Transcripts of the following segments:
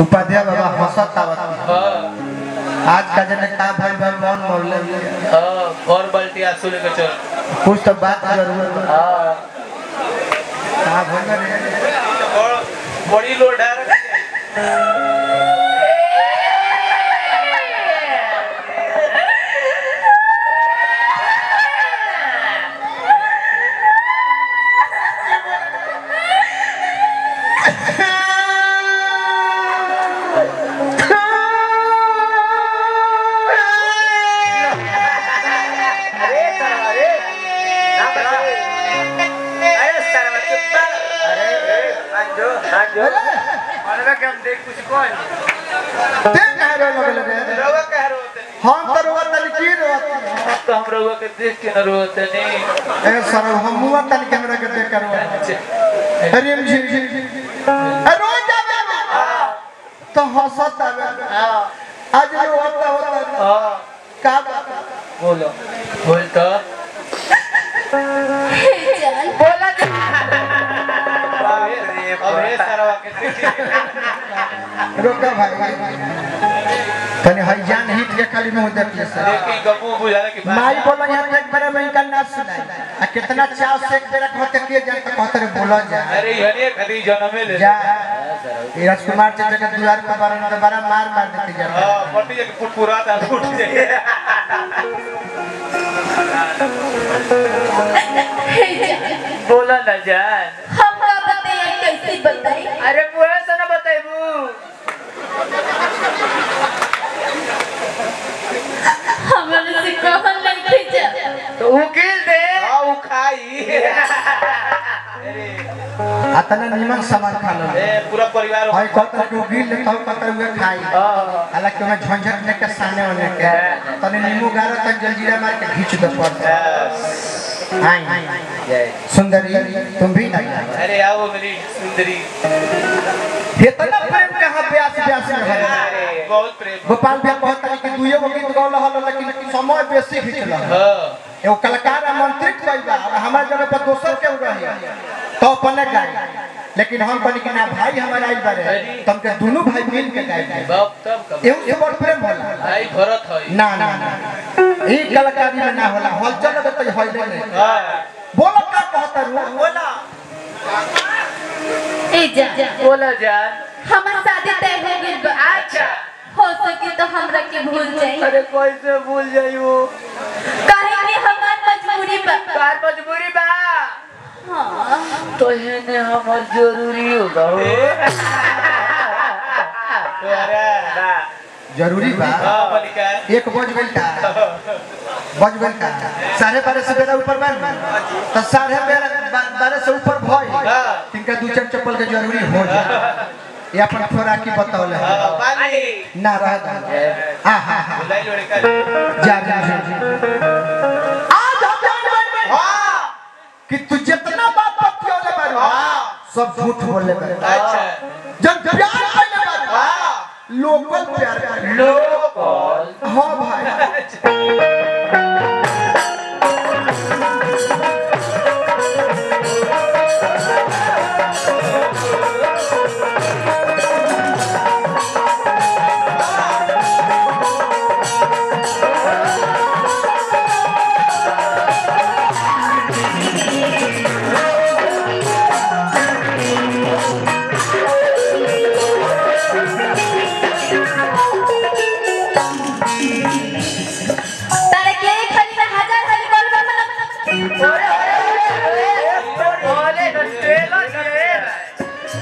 उपाध्याय बाबा हंसत आवत आज का जनता भाई भाई मौन मौले और बाल्टी आंसू लेकर चल कुछ तो बात जरूर हां भंगा रे बड़ी लोड है कुछ कौन देख कह रो लगे रवा कह रो हम तो रोत की रोत तो हम रवा के देख के न रोते नहीं ए सर हम मुआ तन कैमरा के देख करो हरिम जी रो जावे तो हंसत आवे आज रोत होता का बोलो बोल तो बोला अबे सरवा के रोका भाई तने हई जान हिट के खाली मुंह देख ले सर लेकिन गपू बुझाला कि माई बोला यहां एक बार में इनका नाच सुनाई आ कितना चाव से एक बेरा कहते के जान तो कहते रे बोला जा अरे हने खाली जन्म ले जा ये राजकुमार से जगह द्वार पर बारन तो बड़ा मार देते जा हां पट्टी के पुटपुरा था फूट जाए बोला ना जान हमरा बताइए कैसे बताई अरे मुहे से ना बताइबू हमरे से कहल नहीं खींचा तो उकिल दे हां उ खाई अतना निमन सामान खा लो ए पूरा परिवार हई कहते के गिल ले तो कहते हुए खाई हालांकि मैं झंझट ने के सामने होने के तने नींबू गारा तक जलजीरा मार के खींच दो पर हां सुंदरी तुम भी ना अरे आओ मेरी सुंदरी इतना प्रेम कहां ब्यास ब्यास में है बहुत प्रेम गोपाल भैया कहता है कि दुइयो गो गीत गौल हल लेकिन समय बेसी खींचल हां एगो कलाकार आमंत्रित कइल बा और हमार जगह पर दोसर के रही तो अपने गाय लेकिन हम कहनी कि ना भाई हमारा आई बारे तुम के दोनों भाई मिल के गाय बाप तब कब एहू से बड़ प्रेम होला भाई भरत है ना ना ई कलाकारी में ना होला हलचल में तो होइले नहीं हां बोलो का कहता रू बोला ए जा बोला जान हमार शादी तय हो गइल बा अच्छा हो सके तो हमरा के भूल जाई अरे कैसे भूल जाइयो काहे कि हमार मजबूरी बा कार मजबूरी बा हां तो हेने हमर जरूरी होगा अरे ना जरूरी बा हां मलिका एक बज गइल का बज गइल का 12:30 से बेरा ऊपर बार तो 12:30 से ऊपर भई तिनका दू चार चप्पल के जरूरी हो जाए ये अपन थोड़ा की बतावले पानी ना रह हां हां बुलाई लोड़े का जा जा आज हम जान हां कि तू जितना बात बतियोले बारू हां सब झूठ बोलले बारू अच्छा जब प्यार कइले बारू हां लोकल प्यार लोकल हां भाई तारे के खाली में हजार खाली कॉल कर ओले तेला तेल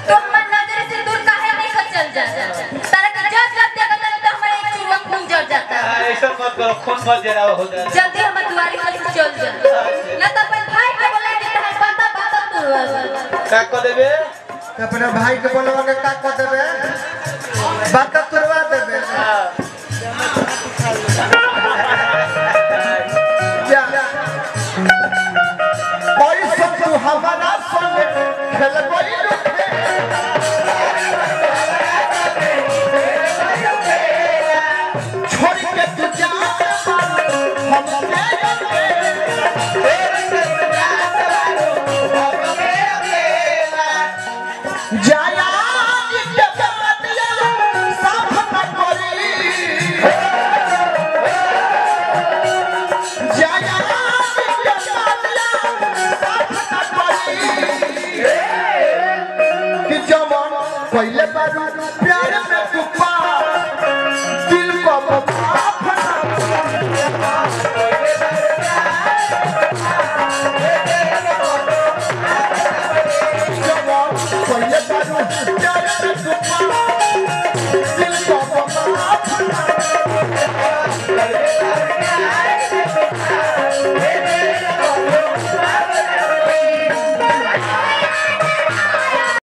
तो मन नजर से दूर काहे नहीं कर चल जा तारे के जब देखा तो हमारे एक चुवा खून जड़ जाता है ऐसा मत करो खून मत जरा हो जाए जल्दी हम दुआरी पर चल जा ना तो अपन भाई के बोला के है पता पता तू का को देबे अपना भाई के बोलवा के का कर देबे बात तुरवा देबे जा कोई सब तू हमारा संग खेल कोई लुटे छोड़ के तू जा हम जाया पहले बार प्यार में तू पा दिल को माफ ना